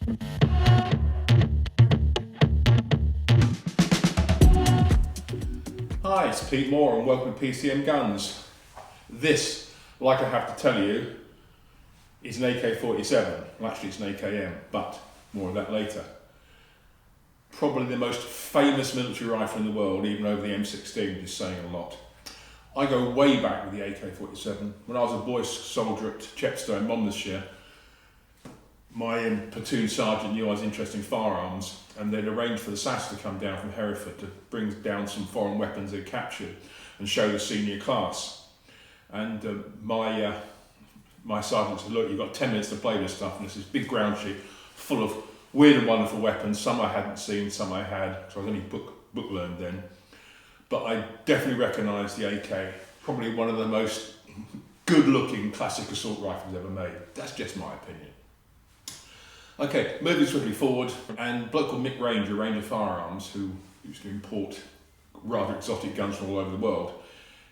Hi, it's Pete Moore and welcome to PCMGuns. This, like I have to tell you, is an AK47. Well, actually it's an AKM, but more of that later. Probably the most famous military rifle in the world, even over the M16, which is saying a lot. I go way back with the AK47. When I was a boy soldier at Chepstow in Monmouthshire, my platoon sergeant knew I was interested in firearms, and they'd arranged for the SAS to come down from Hereford to bring down some foreign weapons they'd captured and show the senior class. And my sergeant said, look, you've got 10 minutes to play this stuff, and it's this big ground sheet full of weird and wonderful weapons. Some I hadn't seen, some I had, so I was only book learned then. But I definitely recognised the AK, probably one of the most good-looking classic assault rifles ever made. That's just my opinion. Okay, moving swiftly forward, and a bloke called Mick Ranger, Ranger Firearms, who used to import rather exotic guns from all over the world,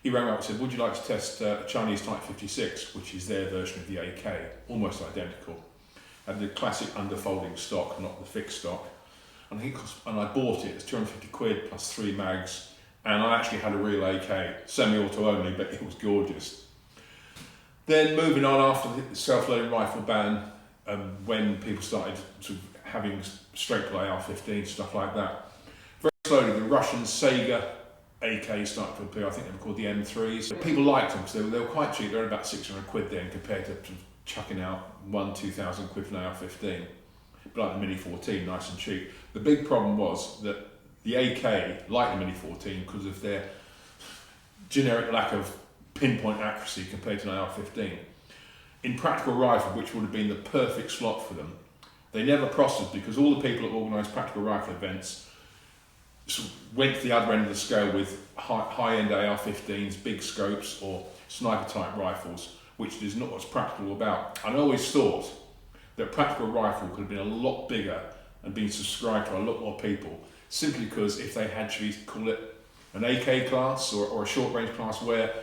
he rang up and said, would you like to test a Chinese Type 56, which is their version of the AK, almost identical. Had the classic underfolding stock, not the fixed stock. And I bought it, it's 250 quid plus 3 mags, and I actually had a real AK, semi-auto only, but it was gorgeous. Then moving on after the self-loading rifle ban, when people started sort of having straight play AR-15, stuff like that. Very slowly the Russian Sega AK started to appear. I think they were called the M3s. People liked them because they were quite cheap. They were about 600 quid then compared to chucking out 2,000 quid for an AR-15. But like the Mini 14, nice and cheap. The big problem was that the AK, like the Mini 14, because of their generic lack of pinpoint accuracy compared to an AR-15, in practical rifle, which would have been the perfect slot for them, they never prospered because all the people that organised practical rifle events sort of went to the other end of the scale with high-end AR-15s, big scopes, or sniper-type rifles, which is not what's practical about. And I always thought that practical rifle could have been a lot bigger and been subscribed to a lot more people, simply because if they had, should we call it, an AK class or a short-range class where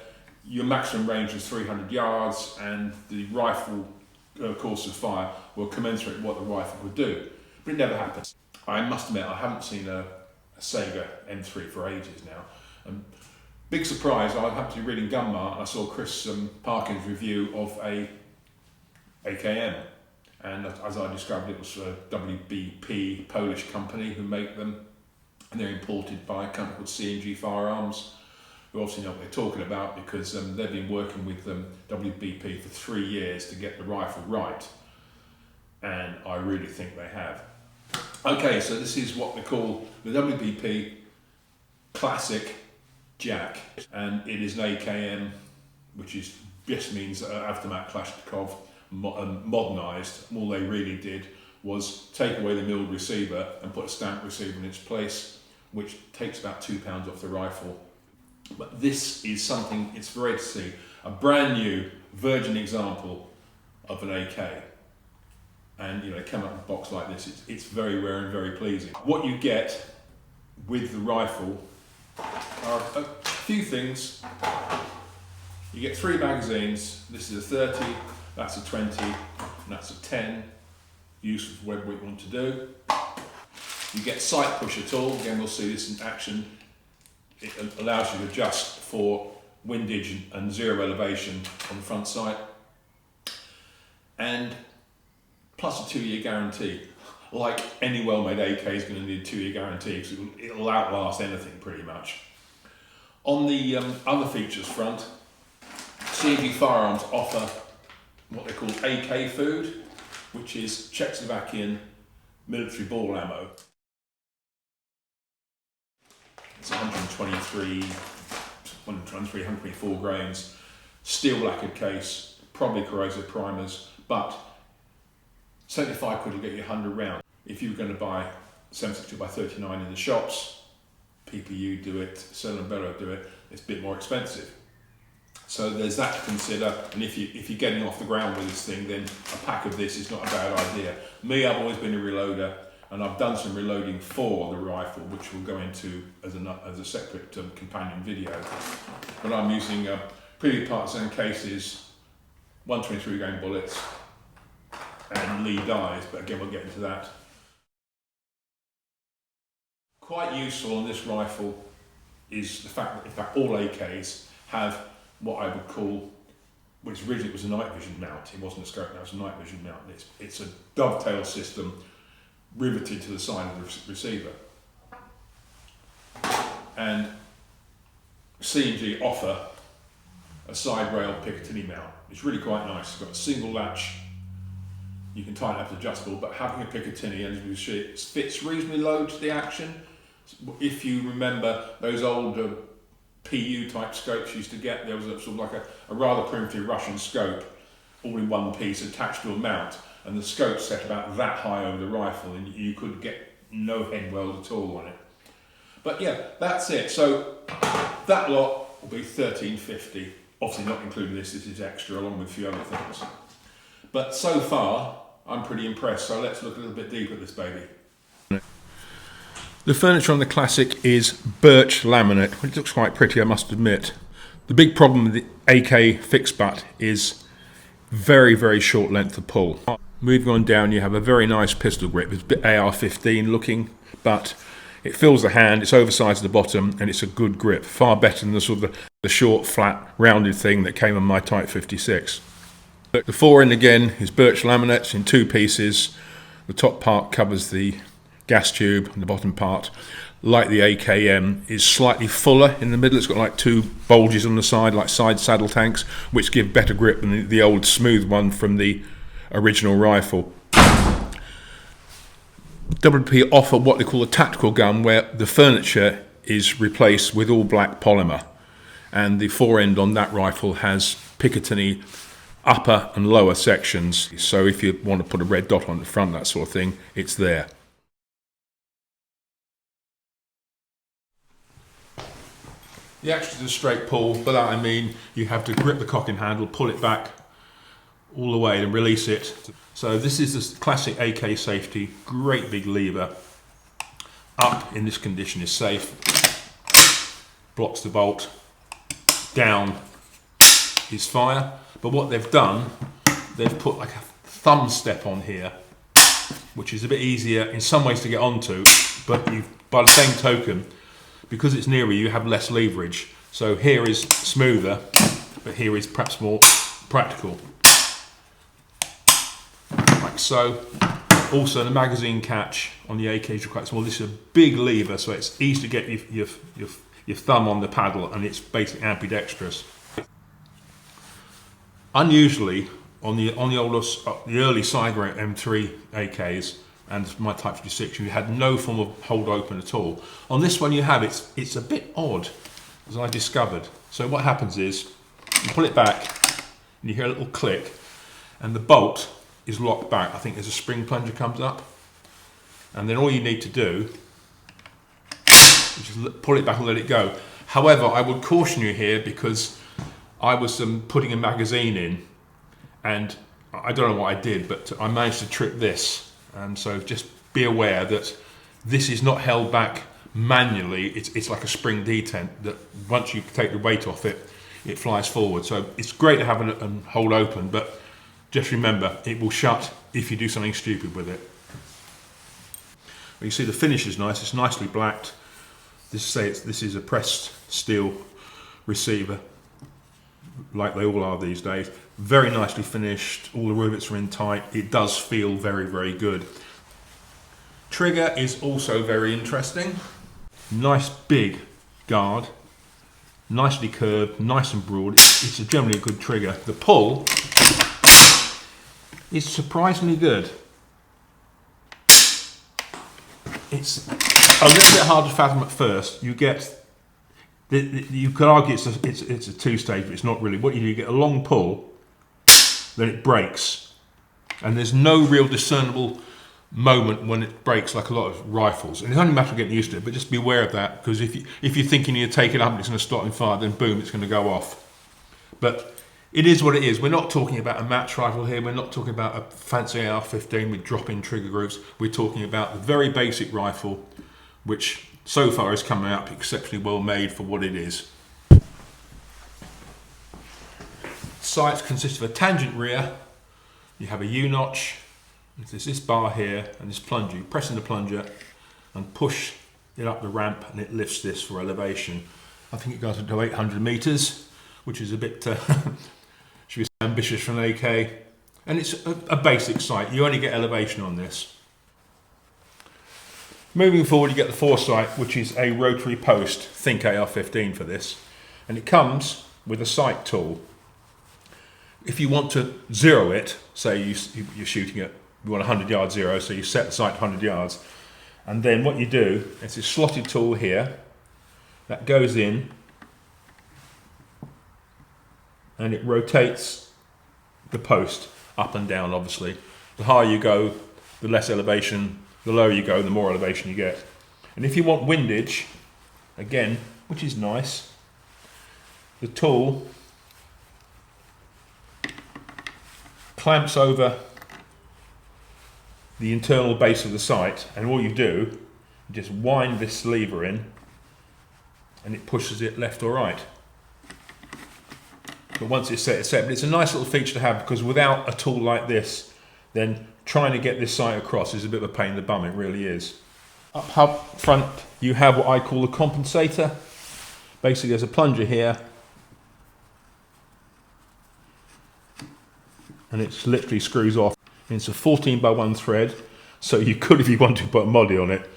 your maximum range was 300 yards and the rifle course of fire were commensurate with what the rifle could do. But it never happened. I must admit, I haven't seen a Sega M3 for ages now. Big surprise, I happened to be reading Gunmart and I saw Chris Parkin's review of a AKM. And as I described, it was a WBP Polish company who make them. And they're imported by a company called C&G Firearms, who obviously know what they're talking about because they've been working with WBP for 3 years to get the rifle right, and I really think they have. Okay, so this is what they call the WBP Classic Jack, and it is an AKM, which just means Avtomat Kalashnikov modernised. All they really did was take away the milled receiver and put a stamped receiver in its place, which takes about £2 off the rifle. But this is something, it's great to see, a brand new virgin example of an AK. And it came out in a box like this. It's very rare and very pleasing. What you get with the rifle are a few things. You get 3 magazines. This is a 30, that's a 20, and that's a 10. Use of whatever you want to do. You get sight push at all. Again, we'll see this in action. It allows you to adjust for windage and zero elevation on the front sight, and plus a 2-year guarantee. Like any well-made AK is going to need a 2-year guarantee because it'll outlast anything pretty much. On the other features front, C&G Firearms offer what they call AK food, which is Czechoslovakian military ball ammo. It's 124 grains, steel lacquered case, probably corrosive primers, but 75 quid will get you 100 rounds. If you were going to buy 762x39 in the shops, PPU do it, Cernobello do it, it's a bit more expensive. So there's that to consider, and if you're getting off the ground with this thing, then a pack of this is not a bad idea. Me, I've always been a reloader, and I've done some reloading for the rifle, which we'll go into as a separate companion video. But I'm using pretty partisan cases, 123 grain bullets, and lead eyes, but again we'll get into that. Quite useful on this rifle is the fact that in fact all AKs have what I would call, which originally was a night vision mount. It wasn't a scope, now it's a night vision mount. It's a dovetail system riveted to the side of the receiver. And C&G offer a side rail Picatinny mount. It's really quite nice. It's got a single latch. You can tighten up the adjustable, but having a Picatinny, as you see, it fits reasonably low to the action. If you remember those old PU type scopes you used to get, there was a sort of like a rather primitive Russian scope, all in one piece attached to a mount, and the scope set about that high over the rifle, and you could get no head weld at all on it. But yeah, that's it. So that lot will be $13.50. Obviously not including this is extra along with a few other things. But so far, I'm pretty impressed. So let's look a little bit deeper at this baby. The furniture on the Classic is birch laminate, which looks quite pretty, I must admit. The big problem with the AK fixed butt is very, very short length of pull. Moving on down, you have a very nice pistol grip. It's a bit AR-15 looking, but it fills the hand, it's oversized at the bottom, and it's a good grip. Far better than the sort of the short, flat, rounded thing that came on my Type 56. The forend again is birch laminate in two pieces. The top part covers the gas tube, and the bottom part, like the AKM, is slightly fuller in the middle. It's got like two bulges on the side, like side saddle tanks, which give better grip than the old smooth one from the original rifle. WBP offer what they call a tactical gun, where the furniture is replaced with all black polymer, and the forend on that rifle has Picatinny upper and lower sections, so if you want to put a red dot on the front, that sort of thing, it's there. The action is a straight pull. By that I mean you have to grip the cocking handle, pull it back all the way and release it. So this is the Classic AK safety, great big lever. Up in this condition is safe, blocks the bolt, down is fire. But what they've done, they've put like a thumb step on here, which is a bit easier in some ways to get onto, but by the same token, because it's nearer you have less leverage. So here is smoother, but here is perhaps more practical. Like so. Also the magazine catch on the AKs are quite small. This is a big lever, so it's easy to get your thumb on the paddle, and it's basically ambidextrous. Unusually, on the early Saiga M3 AKs and my Type 56, you had no form of hold open at all. On this one you have, it's a bit odd, as I discovered. So what happens is, you pull it back, and you hear a little click, and the bolt is locked back. I think there's a spring plunger comes up, and then all you need to do is just pull it back and let it go. However, I would caution you here, because I was putting a magazine in, and I don't know what I did, but I managed to trip this. And so just be aware that this is not held back manually. It's like a spring detent that once you take the weight off it, it flies forward. So it's great to have it and hold open, but just remember, it will shut if you do something stupid with it. Well, you see the finish is nice. It's nicely blacked. This is a pressed steel receiver, like they all are these days. Very nicely finished, all the rivets are in tight. It does feel very, very good. Trigger is also very interesting. Nice big guard, nicely curved, nice and broad. It's generally a good trigger. The pull is surprisingly good. It's a little bit hard to fathom at first. You could argue it's a two-stage, but it's not really. What you do, you get a long pull, then it breaks, and there's no real discernible moment when it breaks, like a lot of rifles. And it's only a matter of getting used to it, but just be aware of that, because if you're thinking you take it up and it's going to start in fire, then boom, it's going to go off. But it is what it is. We're not talking about a match rifle here. We're not talking about a fancy AR-15 with drop-in trigger groups. We're talking about the very basic rifle, which so far is coming up exceptionally well made for what it is. Sights consist of a tangent rear, you have a U-notch, There's this bar here and this plunger. You press in the plunger and push it up the ramp and it lifts this for elevation. I think it goes up to 800 meters, which is a bit should we say ambitious for an AK. And it's a basic sight. You only get elevation on this. Moving forward, you get the foresight, which is a rotary post. Think AR-15 for this. And it comes with a sight tool. If you want to zero it, say you're shooting at, you want 100 yard zero, so you set the sight to 100 yards. And then what you do, it's a slotted tool here that goes in and it rotates the post up and down, obviously. The higher you go, the less elevation, the lower you go, the more elevation you get. And if you want windage, again, which is nice, the tool clamps over the internal base of the sight, and all you do, you just wind this lever in and it pushes it left or right. But once it's set, it's set. But it's a nice little feature to have, because without a tool like this, then trying to get this sight across is a bit of a pain in the bum. It really is. Up front, you have what I call a compensator. Basically, there's a plunger here, and it literally screws off. And it's a 14x1 thread, so you could, if you wanted to, put a moddy on it.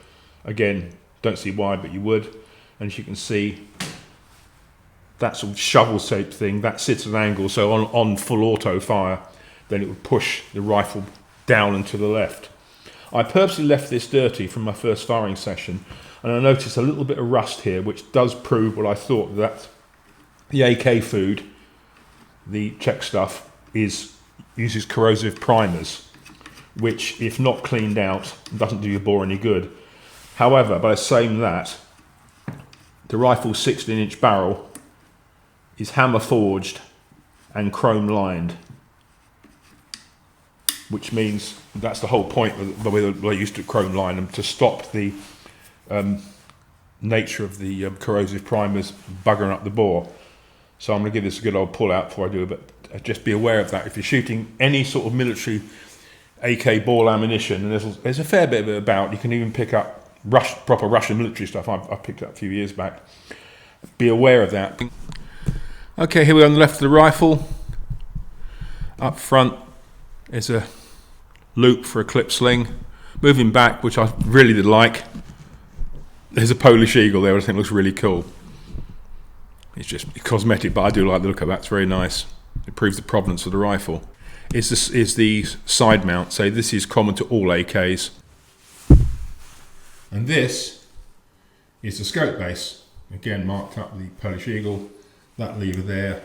Again, don't see why, but you would. And as you can see, that sort of shovel-shaped thing, that sits at an angle, so on full auto fire, then it would push the rifle down and to the left. I purposely left this dirty from my first firing session, and I noticed a little bit of rust here, which does prove what I thought, that the AK food, the Czech stuff, uses corrosive primers, which, if not cleaned out, doesn't do your bore any good. However, by saying that, the rifle's 16-inch barrel is hammer forged and chrome lined, which means that's the whole point of the way they used to chrome line them, to stop the nature of the corrosive primers buggering up the bore. So I'm going to give this a good old pull out before I do it, but just be aware of that. If you're shooting any sort of military AK ball ammunition, and there's a fair bit of it about, you can even pick up proper Russian military stuff. I picked it up a few years back. Be aware of that. Okay, here we are on the left of the rifle. Up front is a loop for a clip sling. Moving back, which I really did like, there's a Polish eagle there, which I think looks really cool. It's just cosmetic, but I do like the look of that. It's very nice. It proves the provenance of the rifle. Is the side mount, so this is common to all AKs. And this is the scope base, again marked up with the Polish eagle. That lever there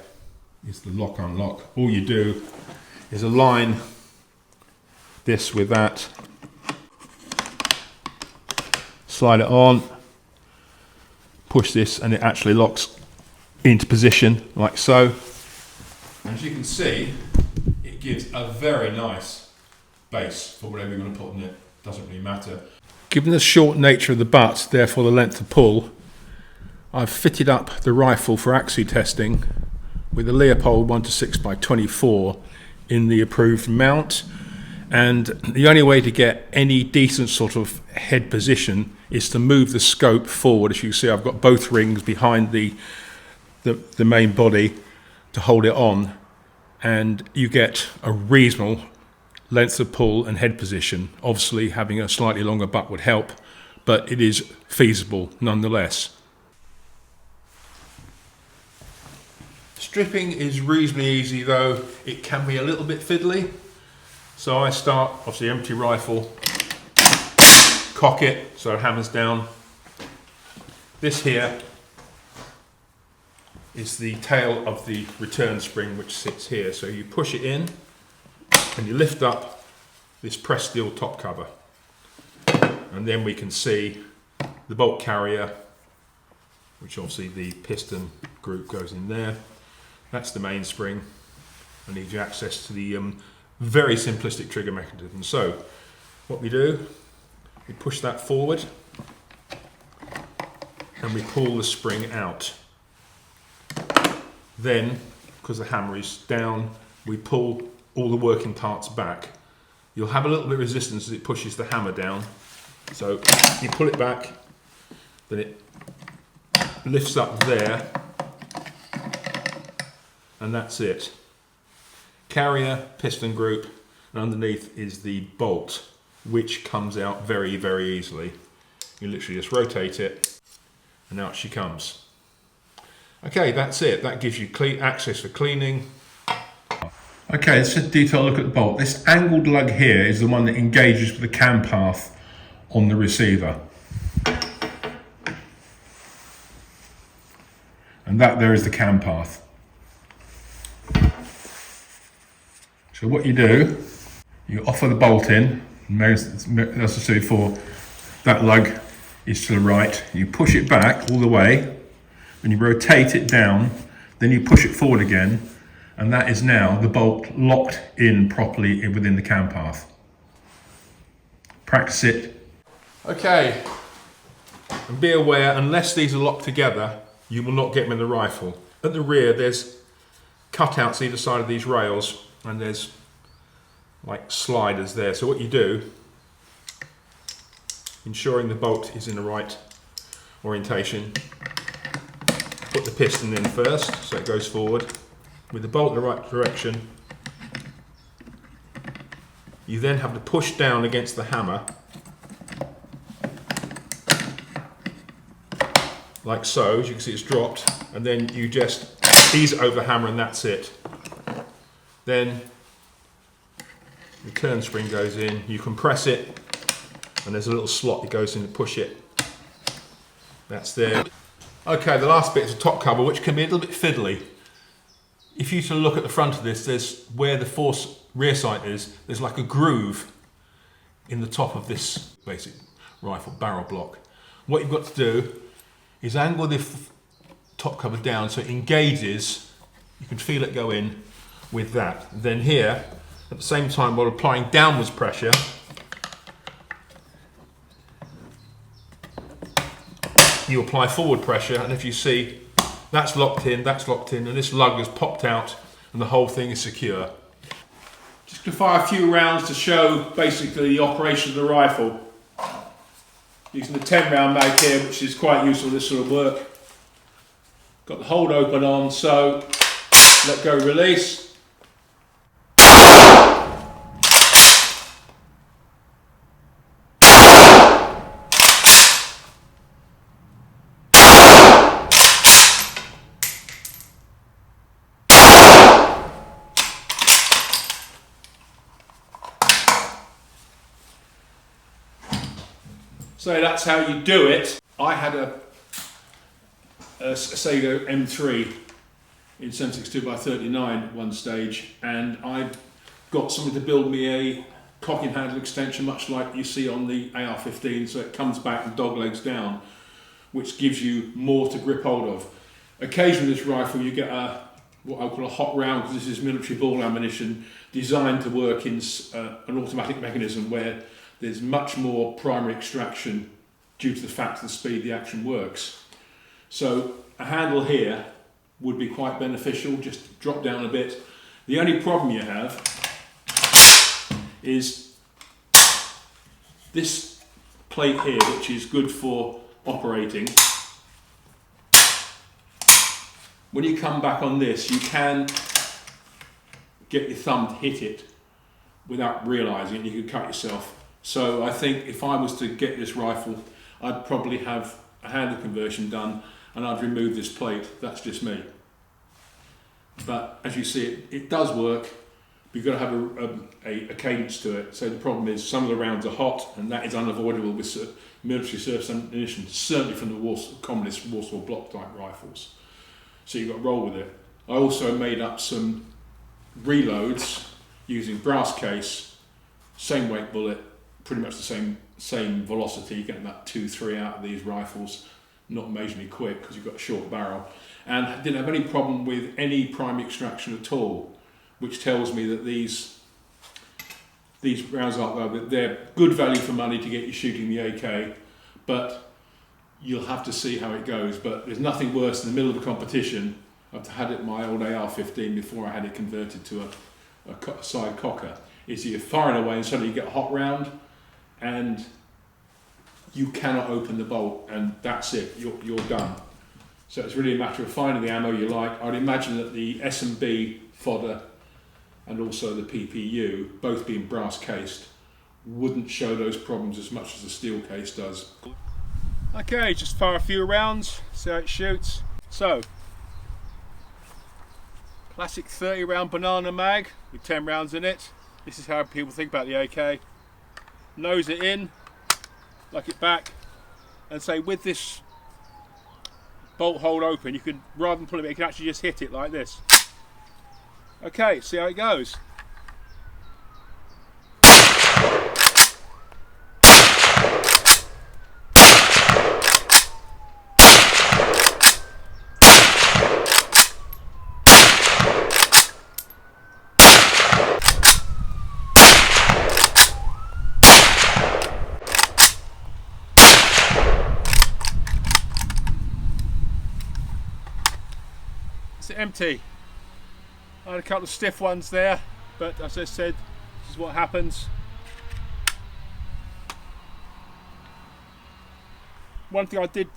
is the lock unlock. All you do is align this with that, slide it on, push this, and it actually locks into position like so. And as you can see, it gives a very nice base for whatever you're going to put in it. Doesn't really matter. Given the short nature of the butt, therefore the length of pull, I've fitted up the rifle for AXU testing with a Leopold 1-6x24 in the approved mount, and the only way to get any decent sort of head position is to move the scope forward. As you can see, I've got both rings behind the main body to hold it on, and you get a reasonable length of pull and head position. Obviously having a slightly longer butt would help, but it is feasible nonetheless. Stripping is reasonably easy, though it can be a little bit fiddly. So I start, obviously, empty rifle, cock it so it hammers down. This here is the tail of the return spring, which sits here. So you push it in and you lift up this pressed steel top cover, and then we can see the bolt carrier, which obviously the piston group goes in there. That's the mainspring. I need you access to the very simplistic trigger mechanism. So what we do, we push that forward and we pull the spring out. Then, because the hammer is down, we pull all the working parts back. you'll have a little bit of resistance as it pushes the hammer down. So you pull it back, then it lifts up there, and that's it. Carrier, piston group, and underneath is the bolt, which comes out very, very easily. You literally just rotate it, and out she comes. Okay, that's it. That gives you access for cleaning. Okay, let's just detail look at the bolt. This angled lug here is the one that engages with the cam path on the receiver. And that there is the cam path. So what you do, you offer the bolt in, as I said before, that lug is to the right, you push it back all the way, and you rotate it down, then you push it forward again, and that is now the bolt locked in properly within the cam path. Practice it. Okay, and be aware, unless these are locked together, you will not get them in the rifle. At the rear, there's cutouts either side of these rails, and there's like sliders there. So what you do, ensuring the bolt is in the right orientation, put the piston in first, so it goes forward. With the bolt in the right direction, you then have to push down against the hammer, like so. As you can see, it's dropped, and then you just ease it over the hammer, and that's it. Then the turn spring goes in, you compress it, and there's a little slot that goes in to push it. That's there. Okay, the last bit is the top cover, which can be a little bit fiddly. If you look at the front of this, there's where the force rear sight is, there's like a groove in the top of this basic rifle barrel block. What you've got to do is angle the top cover down so it engages, you can feel it go in with that. Then here, at the same time, while applying downwards pressure, you apply forward pressure, and if you see, that's locked in, and this lug has popped out, and the whole thing is secure. Just going to fire a few rounds to show basically the operation of the rifle. Using the 10 round mag here, which is quite useful for this sort of work. Got the hold open on, so let go, release. So that's how you do it. I had a Sega M3 in 762x39 at one stage, and I got somebody to build me a cocking handle extension, much like you see on the AR-15, so it comes back and dog legs down, which gives you more to grip hold of. Occasionally with this rifle you get what I call a hot round, because this is military ball ammunition designed to work in an automatic mechanism where there's much more primary extraction due to the fact of the speed the action works. So a handle here would be quite beneficial, just drop down a bit. The only problem you have is this plate here, which is good for operating. When you come back on this, you can get your thumb to hit it without realising it, you could cut yourself. So I think if I was to get this rifle, I'd probably have a handle conversion done, and I'd remove this plate. That's just me. But as you see, it does work. But you've got to have a cadence to it. So the problem is some of the rounds are hot, and that is unavoidable with military service ammunition, certainly from the communist Warsaw block type rifles. So you've got to roll with it. I also made up some reloads using brass case, same weight bullet, pretty much the same velocity. You get about 2-3 out of these rifles, not majorly quick because you've got a short barrel, and didn't have any problem with any primary extraction at all, which tells me that these rounds they're good value for money to get you shooting the AK, but you'll have to see how it goes. But there's nothing worse in the middle of a competition. I've had it my old AR-15 before I had it converted to a side cocker. is that you're firing away and suddenly you get a hot round and you cannot open the bolt, and that's it, you're done. So it's really a matter of finding the ammo you like. I'd imagine that the S&B fodder and also the PPU, both being brass cased, wouldn't show those problems as much as the steel case does. Okay, just fire a few rounds, see how it shoots. So, classic 30 round banana mag with 10 rounds in it. This is how people think about the AK. Nose it in, lock it back, and say with this bolt hole open, you can, rather than pull it, you can actually just hit it like this. Okay, see how it goes. It's empty. I had a couple of stiff ones there, but as I said, this is what happens. One thing I did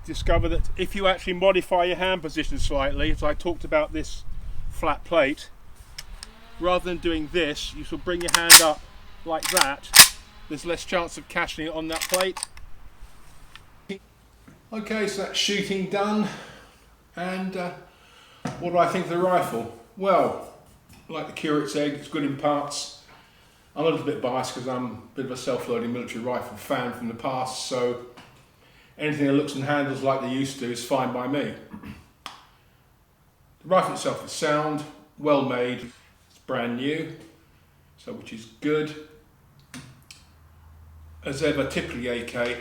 discover, that if you actually modify your hand position slightly, as I talked about this flat plate, rather than doing this, you should bring your hand up like that. There's less chance of catching it on that plate. Okay, so that's shooting done. And what do I think of the rifle? Well, like the curate's egg, it's good in parts. I'm a little bit biased because I'm a bit of a self-loading military rifle fan from the past, so anything that looks and handles like they used to is fine by me. The rifle itself is sound, well made, it's brand new, so which is good. As ever, typically AK,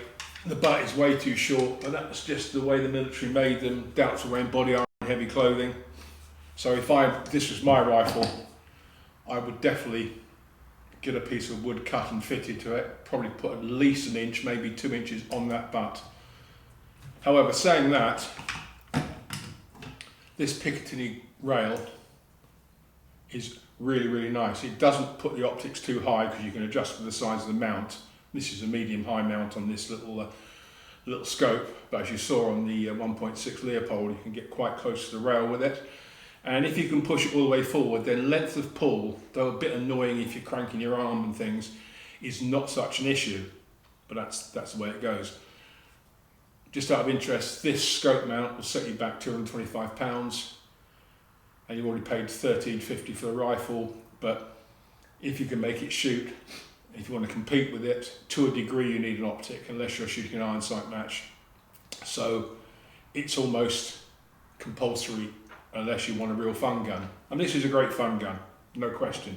the butt is way too short, but that's just the way the military made them. Doubts are wearing body armour and heavy clothing. So if this was my rifle, I would definitely get a piece of wood cut and fitted to it, probably put at least an inch, maybe 2 inches on that butt. However, saying that, this Picatinny rail is really, really nice. It doesn't put the optics too high because you can adjust for the size of the mount. This is a medium-high mount on this little scope, but as you saw on the 1.6 Leopold, you can get quite close to the rail with it. And if you can push it all the way forward, then length of pull, though a bit annoying if you're cranking your arm and things, is not such an issue, but that's the way it goes. Just out of interest, this scope mount will set you back £225, and you've already paid $13.50 for the rifle, but if you can make it shoot, if you want to compete with it, to a degree you need an optic, unless you're shooting an iron sight match. So it's almost compulsory unless you want a real fun gun. And this is a great fun gun, no question.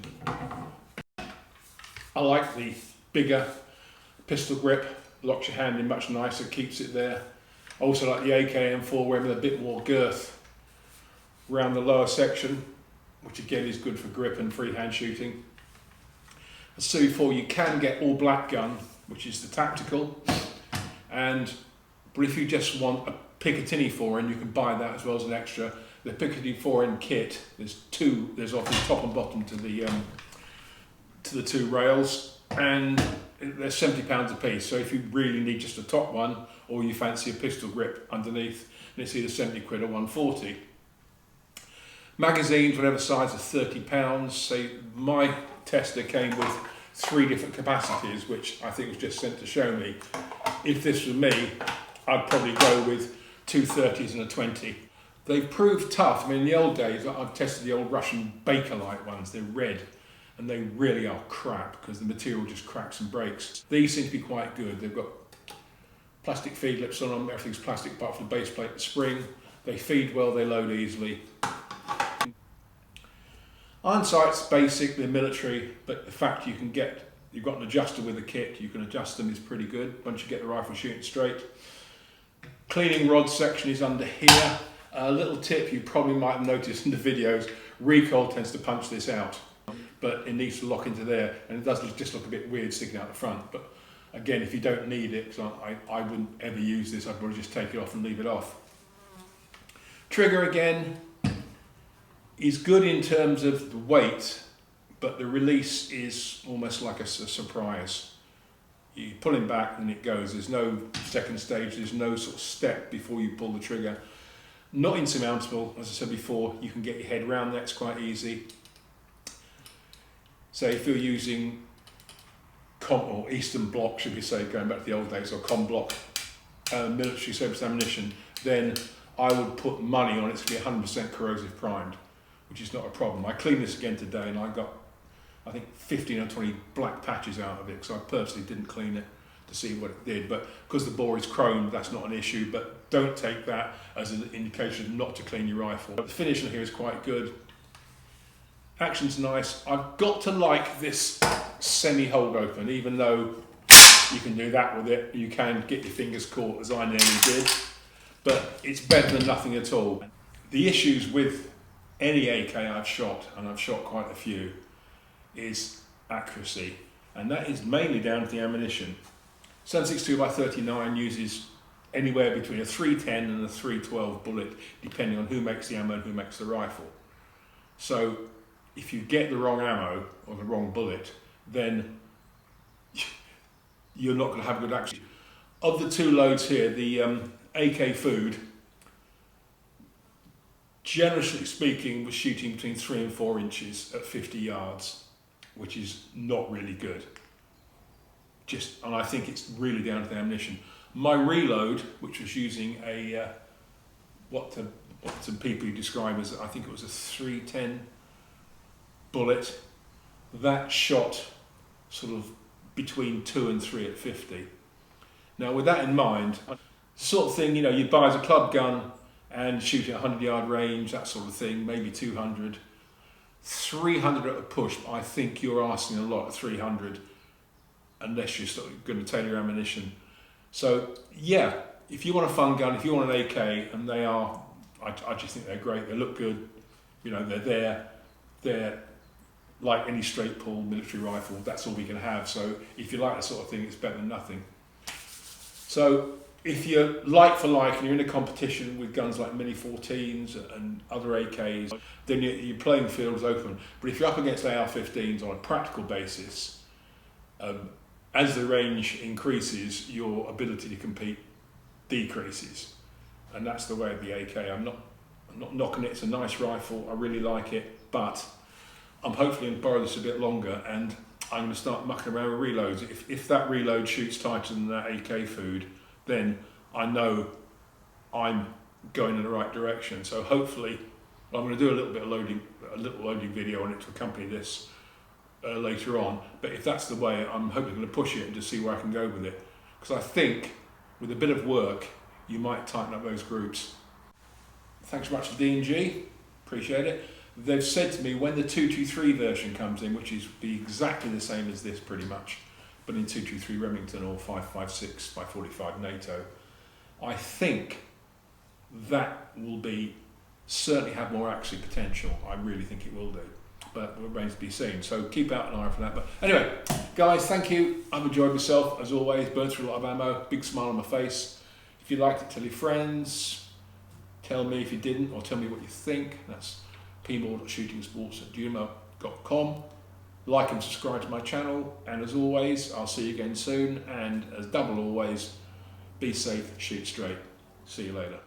I like the bigger pistol grip, locks your hand in much nicer, keeps it there. I also like the AKM 4 with a bit more girth around the lower section, which again is good for grip and freehand shooting. As I said before, you can get all black gun, which is the tactical, but if you just want a Picatinny 4-in, you can buy that as well as an extra. The Picatinny 4-in kit, there's obviously top and bottom to the two rails, and they're £70 a piece. So if you really need just a top one, or you fancy a pistol grip underneath, then it's either 70 quid or 140. Magazines, whatever size, are £30. So my tester came with 3 different capacities, which I think was just sent to show me. If this was me, I'd probably go with 2 30s and a 20. They've proved tough. I mean, in the old days, I've tested the old Russian Bakelite ones. They're red, and they really are crap because the material just cracks and breaks. These seem to be quite good. They've got plastic feed lips on them. Everything's plastic apart from the base plate and spring. They feed well, they load easily. Iron sight's basic, they're military, but the fact you've got an adjuster with the kit, you can adjust them, is pretty good once you get the rifle shooting straight. Cleaning rod section is under here. A little tip you probably might have noticed in the videos, recoil tends to punch this out, but it needs to lock into there, and it does just look a bit weird sticking out the front. But again, if you don't need it, so I wouldn't ever use this, I'd probably just take it off and leave it off. Trigger again is good in terms of the weight, but the release is almost like a surprise. You pull him back and it goes. There's no second stage, there's no sort of step before you pull the trigger. Not insurmountable, as I said before, you can get your head around that, it's quite easy. So if you're using or Eastern Bloc, should we say, going back to the old days, or Com Bloc military service ammunition, then I would put money on it to be 100% corrosive primed, which is not a problem. I cleaned this again today and I got, I think, 15 or 20 black patches out of it, because I purposely didn't clean it to see what it did. But because the bore is chrome, that's not an issue, but don't take that as an indication not to clean your rifle. But the finish on here is quite good. Action's nice. I've got to like this semi-hold open, even though you can do that with it. You can get your fingers caught, as I nearly did, but it's better than nothing at all. The issues with any AK I've shot, and I've shot quite a few, is accuracy, and that is mainly down to the ammunition. 7.62x39 uses anywhere between a 310 and a 312 bullet, depending on who makes the ammo and who makes the rifle. So if you get the wrong ammo or the wrong bullet, then you're not going to have good action. Of the two loads here, the AK Food, generously speaking, was shooting between 3 and 4 inches at 50 yards, which is not really good. And I think it's really down to the ammunition. My reload, which was using a what some people describe as, I think it was a 310 bullet, that shot sort of between 2 and 3 at 50. Now, with that in mind, sort of thing, you know, you buy as a club gun and shoot at 100-yard range, that sort of thing, maybe 200. 300 at a push, I think you're asking a lot at 300, unless you're sort of going to tailor your ammunition. So, yeah, if you want a fun gun, if you want an AK, and they are, I just think they're great, they look good, you know, they're like any straight pull military rifle, that's all we can have. So if you like that sort of thing, it's better than nothing. So if you're like for like and you're in a competition with guns like Mini 14s and other AKs, then your playing field is open. But if you're up against AR-15s on a practical basis, as the range increases, your ability to compete decreases. And that's the way of the AK. I'm not knocking it, it's a nice rifle, I really like it, but I'm hopefully going to borrow this a bit longer, and I'm going to start mucking around with reloads. If that reload shoots tighter than that AK Food, then I know I'm going in the right direction. So hopefully, I'm going to do a little loading video on it to accompany this later on. But if that's the way, I'm hoping going to push it and just see where I can go with it. Because I think with a bit of work, you might tighten up those groups. Thanks so much to D&G, appreciate it. They've said to me when the 223 version comes in, which is be exactly the same as this pretty much, but in 223 Remington or 5.56 by 45 NATO, I think that will be certainly have more accuracy potential. I really think it will do, but it remains to be seen. So keep out an eye for that. But anyway, guys, thank you. I've enjoyed myself as always. Burned through a lot of ammo. Big smile on my face. If you liked it, tell your friends. Tell me if you didn't, or tell me what you think. That's pmoore.shootingsports@gmail.com. Like and subscribe to my channel, and as always, I'll see you again soon, and as double always, be safe, shoot straight. See you later.